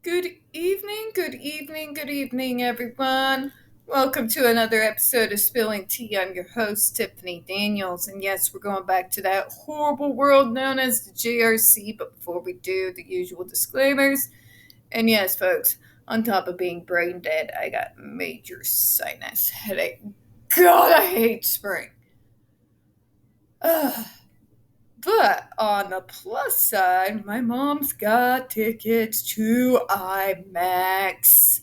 Good evening, everyone. Welcome to another episode of Spilling Tea. I'm your host, Tiffany Daniels, and yes, we're going back to that horrible world known as the JRC, but before we do, the usual disclaimers. And yes, folks, on top of being brain dead, I got major sinus headache. God, I hate spring. Ugh. But on the plus side, my mom's got tickets to IMAX.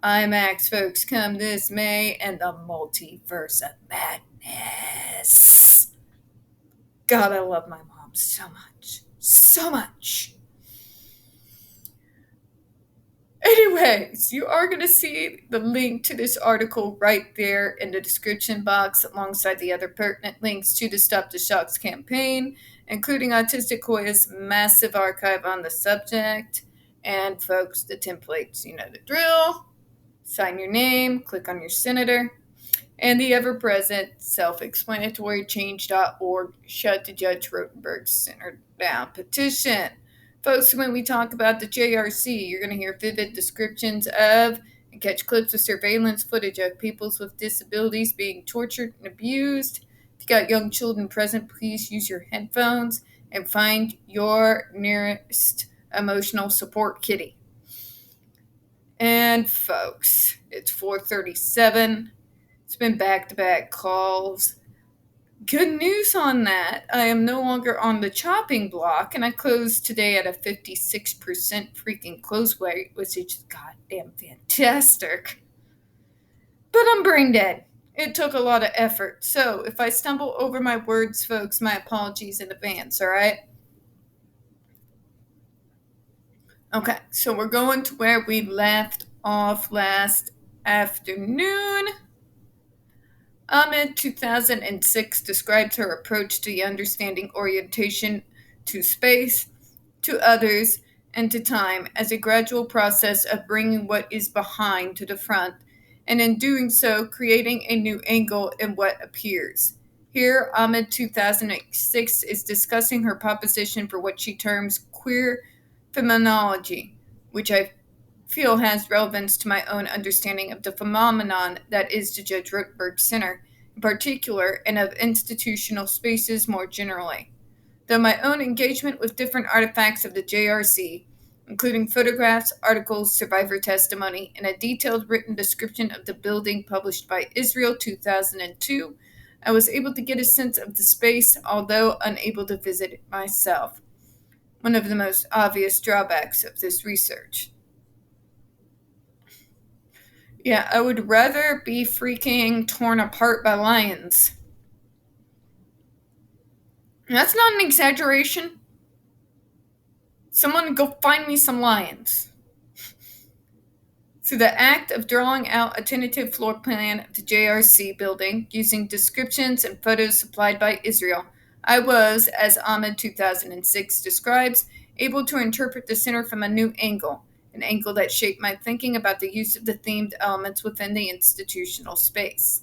IMAX, folks, come this May and the multiverse of madness. God, I love my mom so much. So much. Anyways, you are going to see the link to this article right there in the description box alongside the other pertinent links to the Stop the Shocks campaign, including Autistic Hoya's massive archive on the subject. And folks, the templates, you know the drill. Sign your name, click on your senator, and the ever-present self-explanatory change.org shut the Judge Rotenberg Center down petition. Folks, when we talk about the JRC, you're going to hear vivid descriptions of and catch clips of surveillance footage of people with disabilities being tortured and abused. If you got young children present, please use your headphones and find your nearest emotional support kitty. And folks, it's 4:37. It's been back-to-back calls. Good news on that. I am no longer on the chopping block, and I closed today at a 56% freaking close rate, which is goddamn fantastic. But I'm brain dead. It took a lot of effort. So if I stumble over my words, folks, my apologies in advance, alright? Okay, so we're going to where we left off last afternoon. Ahmed 2006 describes her approach to the understanding orientation to space, to others, and to time as a gradual process of bringing what is behind to the front, and in doing so, creating a new angle in what appears. Here, Ahmed 2006 is discussing her proposition for what she terms queer phenomenology, which I feel has relevance to my own understanding of the phenomenon that is the Judge Rotenberg Center, in particular, and of institutional spaces more generally. Though my own engagement with different artifacts of the JRC, including photographs, articles, survivor testimony, and a detailed written description of the building published by Israel 2002, I was able to get a sense of the space, although unable to visit it myself. One of the most obvious drawbacks of this research. Yeah, I would rather be freaking torn apart by lions. And that's not an exaggeration. Someone go find me some lions. Through the act of drawing out a tentative floor plan of the JRC building using descriptions and photos supplied by Israel, I was, as Ahmed 2006 describes, able to interpret the center from a new angle, an angle that shaped my thinking about the use of the themed elements within the institutional space.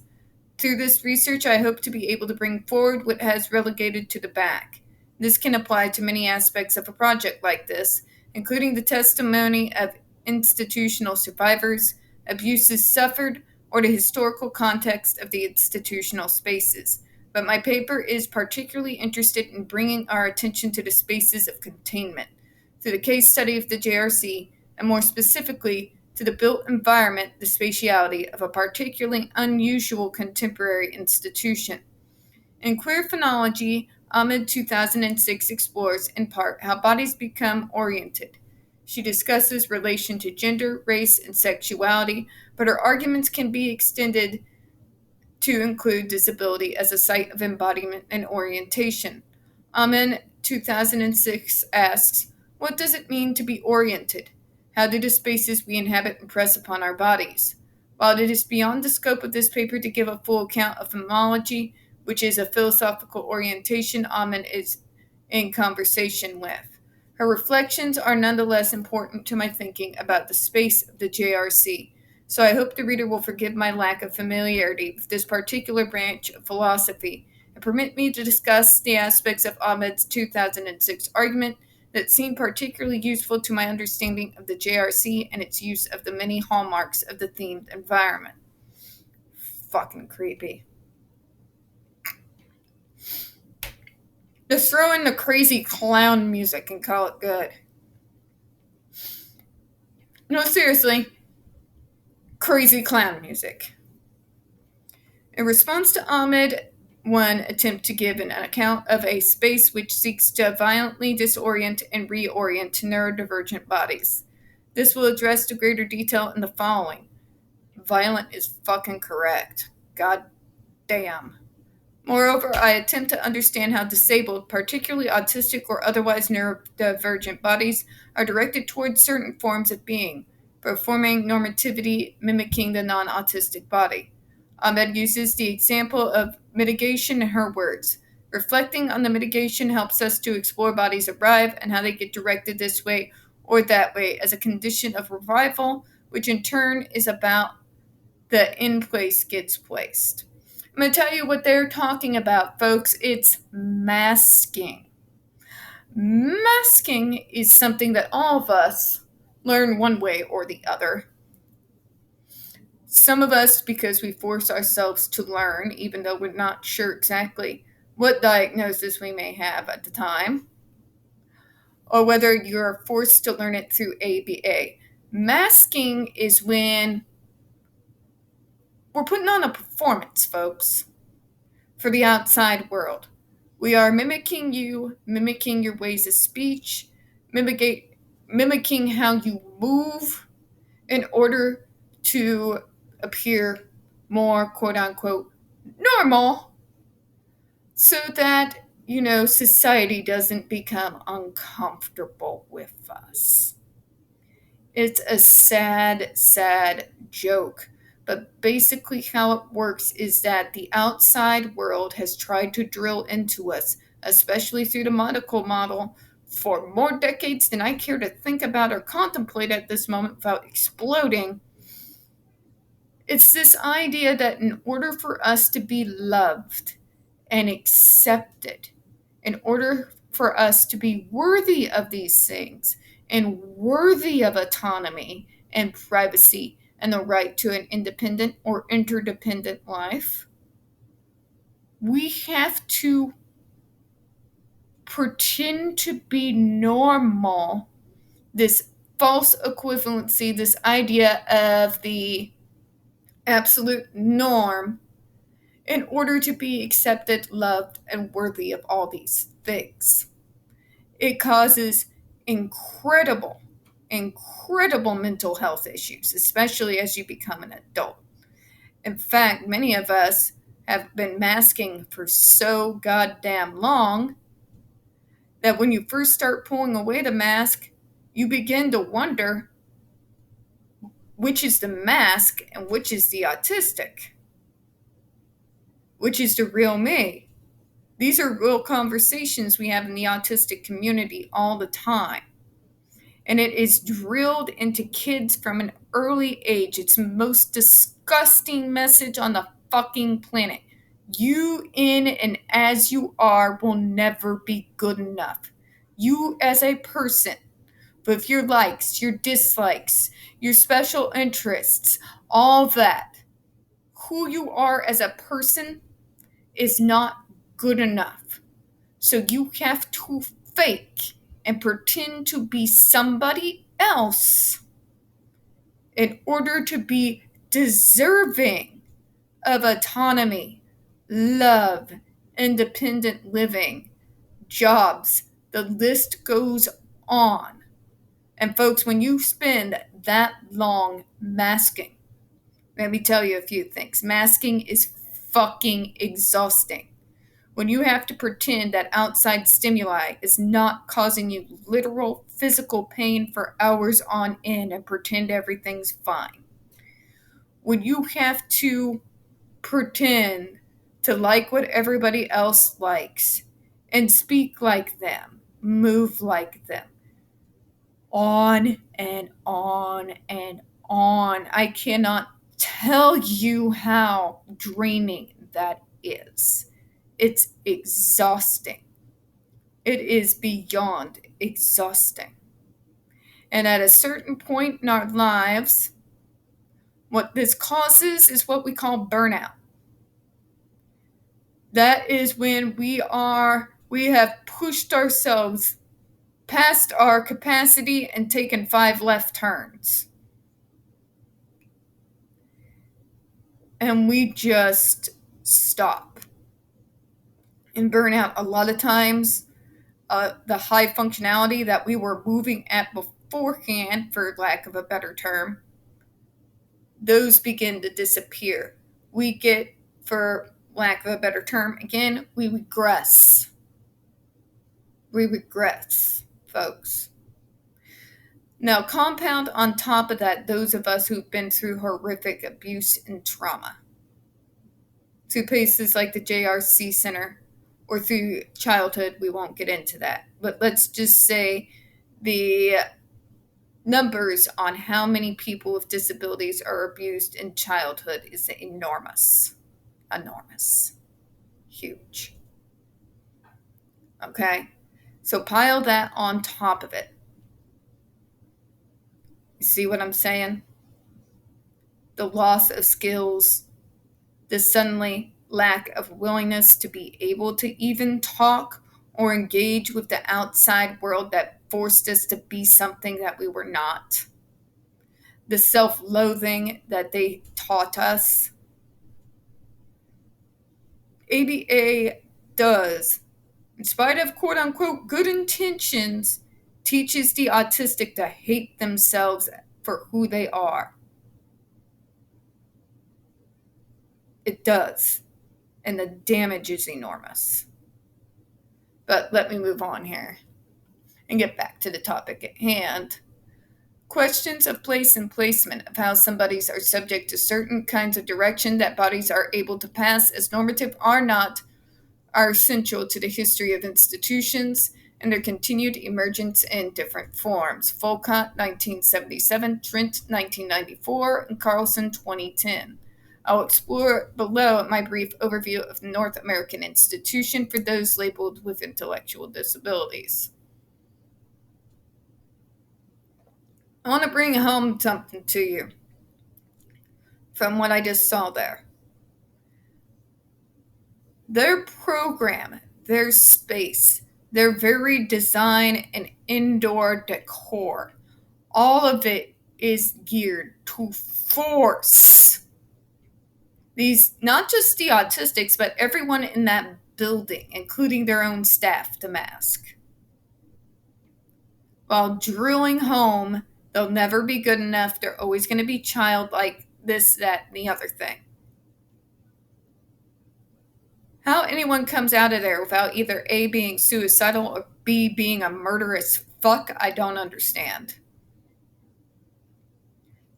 Through this research, I hope to be able to bring forward what has relegated to the back. This can apply to many aspects of a project like this, including the testimony of institutional survivors, abuses suffered, or the historical context of the institutional spaces. But my paper is particularly interested in bringing our attention to the spaces of containment, through the case study of the JRC, and more specifically, to the built environment, the spatiality of a particularly unusual contemporary institution. In Queer Phonology, Ahmed 2006 explores, in part, how bodies become oriented. She discusses relation to gender, race, and sexuality, but her arguments can be extended to include disability as a site of embodiment and orientation. Ahmed 2006 asks, what does it mean to be oriented? How do the spaces we inhabit impress upon our bodies? While it is beyond the scope of this paper to give a full account of phenomenology, which is a philosophical orientation Ahmed is in conversation with, her reflections are nonetheless important to my thinking about the space of the JRC, so I hope the reader will forgive my lack of familiarity with this particular branch of philosophy and permit me to discuss the aspects of Ahmed's 2006 argument that seemed particularly useful to my understanding of the JRC and its use of the many hallmarks of the themed environment. Fucking creepy. Just throw in the crazy clown music and call it good. No, seriously. Crazy clown music. In response to Ahmed, one attempt to give an account of a space which seeks to violently disorient and reorient neurodivergent bodies. This will address to greater detail in the following. Violent is fucking correct. God damn. Moreover, I attempt to understand how disabled, particularly autistic or otherwise neurodivergent bodies, are directed towards certain forms of being, performing normativity mimicking the non-autistic body. Ahmed uses the example of mitigation in her words. Reflecting on the mitigation helps us to explore bodies arrive and how they get directed this way or that way as a condition of revival, which in turn is about the in place gets placed. I'm going to tell you what they're talking about, folks. It's masking. Masking is something that all of us learn one way or the other. Some of us, because we force ourselves to learn, even though we're not sure exactly what diagnosis we may have at the time, or whether you're forced to learn it through ABA. Masking is when we're putting on a performance, folks, for the outside world. We are mimicking you, mimicking your ways of speech, mimicking how you move in order to appear more, quote unquote, normal, so that, society doesn't become uncomfortable with us. It's a sad, sad joke. But basically, how it works is that the outside world has tried to drill into us, especially through the medical model, for more decades than I care to think about or contemplate at this moment without exploding. It's this idea that in order for us to be loved and accepted, in order for us to be worthy of these things and worthy of autonomy and privacy and the right to an independent or interdependent life, we have to pretend to be normal, this false equivalency, this idea of the absolute norm, in order to be accepted, loved, and worthy of all these things. It causes incredible mental health issues, especially as you become an adult. In fact, many of us have been masking for so goddamn long that when you first start pulling away the mask, you begin to wonder which is the mask and which is the autistic, which is the real me. These are real conversations we have in the autistic community all the time. And it is drilled into kids from an early age. It's the most disgusting message on the fucking planet. You in and as you are will never be good enough. You as a person, with your likes, your dislikes, your special interests, all that, who you are as a person is not good enough. So you have to fake and pretend to be somebody else in order to be deserving of autonomy, love, independent living, jobs. The list goes on. And folks, when you spend that long masking, let me tell you a few things. Masking is fucking exhausting. When you have to pretend that outside stimuli is not causing you literal physical pain for hours on end and pretend everything's fine. When you have to pretend to like what everybody else likes and speak like them, move like them, on and on and on. I cannot tell you how draining that is. It's exhausting. It is beyond exhausting. And at a certain point in our lives, what this causes is what we call burnout. That is when we have pushed ourselves past our capacity and taken 5 left turns. And we just stop. And burnout, a lot of times, the high functionality that we were moving at beforehand, for lack of a better term, those begin to disappear. We get, for lack of a better term, again, we regress. We regress, folks. Now, compound on top of that those of us who've been through horrific abuse and trauma, through places like the JRC Center, or through childhood. We won't get into that. But let's just say the numbers on how many people with disabilities are abused in childhood is enormous. Enormous. Huge. Okay? So pile that on top of it. You see what I'm saying? The loss of skills, the suddenly lack of willingness to be able to even talk or engage with the outside world that forced us to be something that we were not. The self-loathing that they taught us. ABA does, in spite of quote-unquote good intentions, teaches the autistic to hate themselves for who they are. It does. And the damage is enormous. But let me move on here and get back to the topic at hand. Questions of place and placement of how some bodies are subject to certain kinds of direction that bodies are able to pass as normative are essential to the history of institutions and their continued emergence in different forms. Folcott, 1977, Trent, 1994, and Carlson, 2010. I'll explore below my brief overview of the North American institution for those labeled with intellectual disabilities. I want to bring home something to you from what I just saw there. Their program, their space, their very design and indoor decor, all of it is geared to force these, not just the autistics, but everyone in that building, including their own staff, to mask. While drilling home, they'll never be good enough. They're always going to be childlike, this, that, and the other thing. How anyone comes out of there without either A, being suicidal, or B, being a murderous fuck, I don't understand.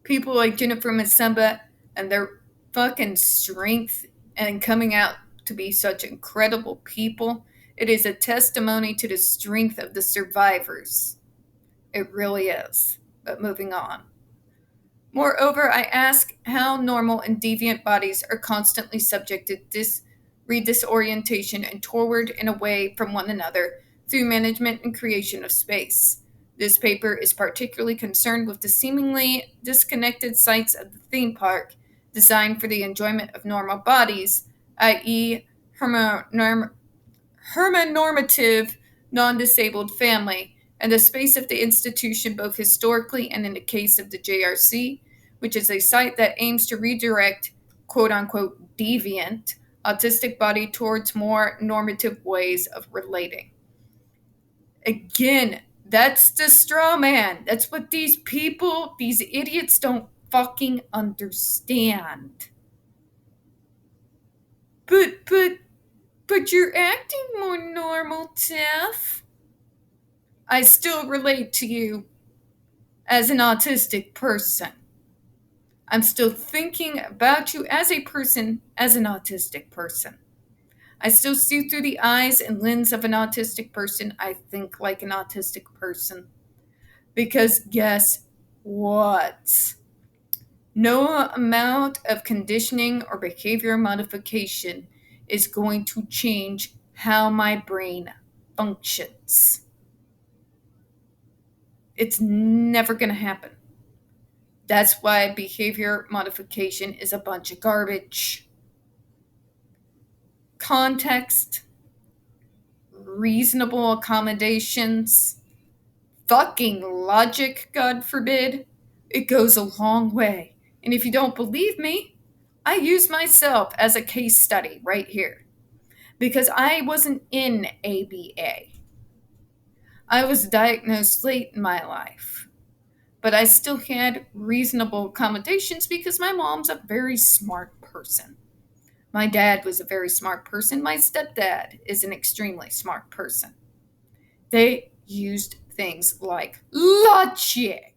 People like Jennifer Masamba and their fucking strength and coming out to be such incredible people, it is a testimony to the strength of the survivors. It really is. But moving on. Moreover, I ask how normal and deviant bodies are constantly subjected to disorientation and toward and away from one another through management and creation of space. This paper is particularly concerned with the seemingly disconnected sites of the theme park designed for the enjoyment of normal bodies, i.e., hermanormative non-disabled family, and the space of the institution both historically and in the case of the JRC, which is a site that aims to redirect quote-unquote deviant autistic body towards more normative ways of relating. Again, that's the straw man. That's what these people, these idiots don't fucking understand. But you're acting more normal, Tiff. I still relate to you as an autistic person. I'm still thinking about you as a person, as an autistic person. I still see through the eyes and lens of an autistic person. I think like an autistic person. Because guess what? No amount of conditioning or behavior modification is going to change how my brain functions. It's never going to happen. That's why behavior modification is a bunch of garbage. Context, reasonable accommodations, fucking logic, God forbid, it goes a long way. And if you don't believe me, I use myself as a case study right here. Because I wasn't in ABA. I was diagnosed late in my life. But I still had reasonable accommodations because my mom's a very smart person. My dad was a very smart person. My stepdad is an extremely smart person. They used things like logic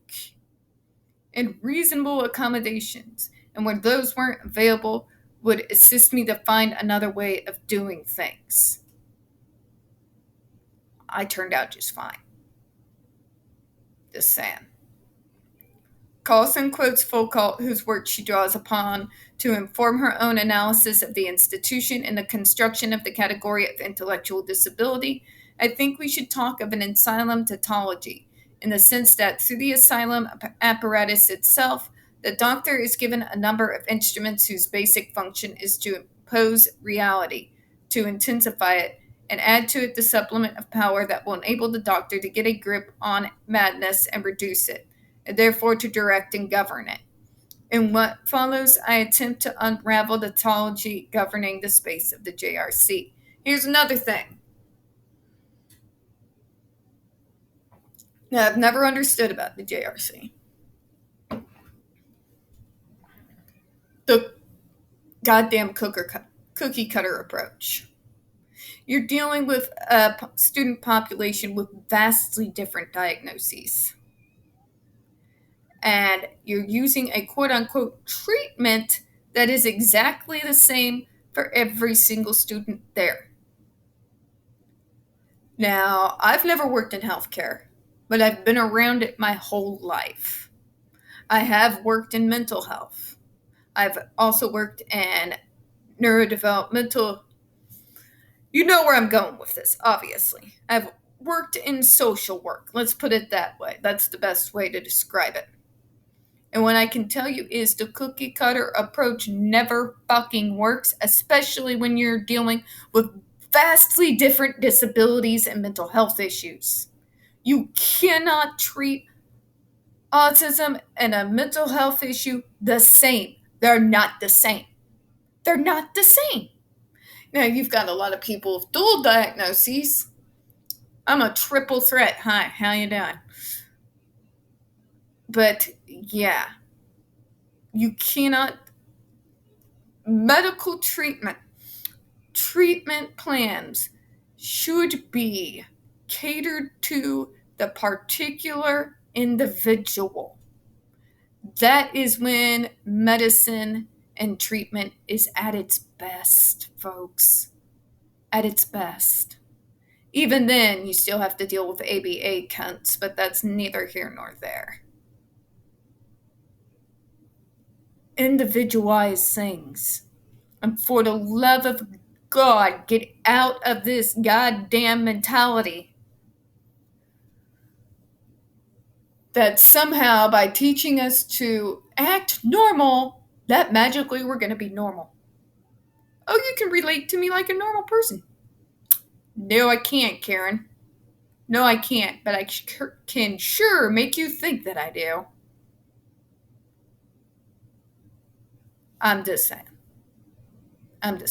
and reasonable accommodations. And when those weren't available, would assist me to find another way of doing things. I turned out just fine. Just saying. Carlson quotes Foucault, whose work she draws upon to inform her own analysis of the institution and the construction of the category of intellectual disability. I think we should talk of an asylum tautology, in the sense that through the asylum apparatus itself, the doctor is given a number of instruments whose basic function is to impose reality, to intensify it, and add to it the supplement of power that will enable the doctor to get a grip on madness and reduce it, and therefore to direct and govern it. In what follows, I attempt to unravel the tautology governing the space of the JRC. Here's another thing. Now, I've never understood about the JRC. The goddamn cookie cutter approach. You're dealing with a student population with vastly different diagnoses. And you're using a quote-unquote treatment that is exactly the same for every single student there. Now, I've never worked in healthcare, but I've been around it my whole life. I have worked in mental health. I've also worked in neurodevelopmental. You know where I'm going with this, obviously. I've worked in social work. Let's put it that way. That's the best way to describe it. And what I can tell you is the cookie cutter approach never fucking works, especially when you're dealing with vastly different disabilities and mental health issues. You cannot treat autism and a mental health issue the same. They're not the same. They're not the same. Now, you've got a lot of people with dual diagnoses. I'm a triple threat. Hi, how you doing? But yeah, you cannot. Medical treatment plans should be catered to the particular individual. That is when medicine and treatment is at its best, folks. At its best. Even then, you still have to deal with ABA cunts, but that's neither here nor there. Individualize things. And for the love of God, get out of this goddamn mentality that somehow by teaching us to act normal, that magically we're going to be normal. Oh, you can relate to me like a normal person. No, I can't, Karen. No, I can't, but I can sure make you think that I do. I'm just saying. And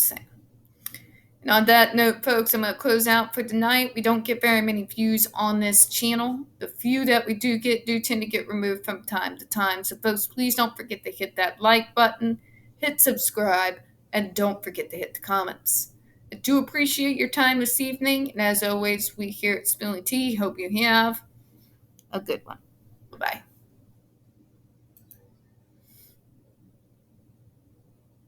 on that note, folks, I'm going to close out for tonight. We don't get very many views on this channel. The few that we do tend to get removed from time to time. So, folks, please don't forget to hit that like button, hit subscribe, and don't forget to hit the comments. I do appreciate your time this evening. And as always, we here at Spilling Tea hope you have a good one. Bye-bye.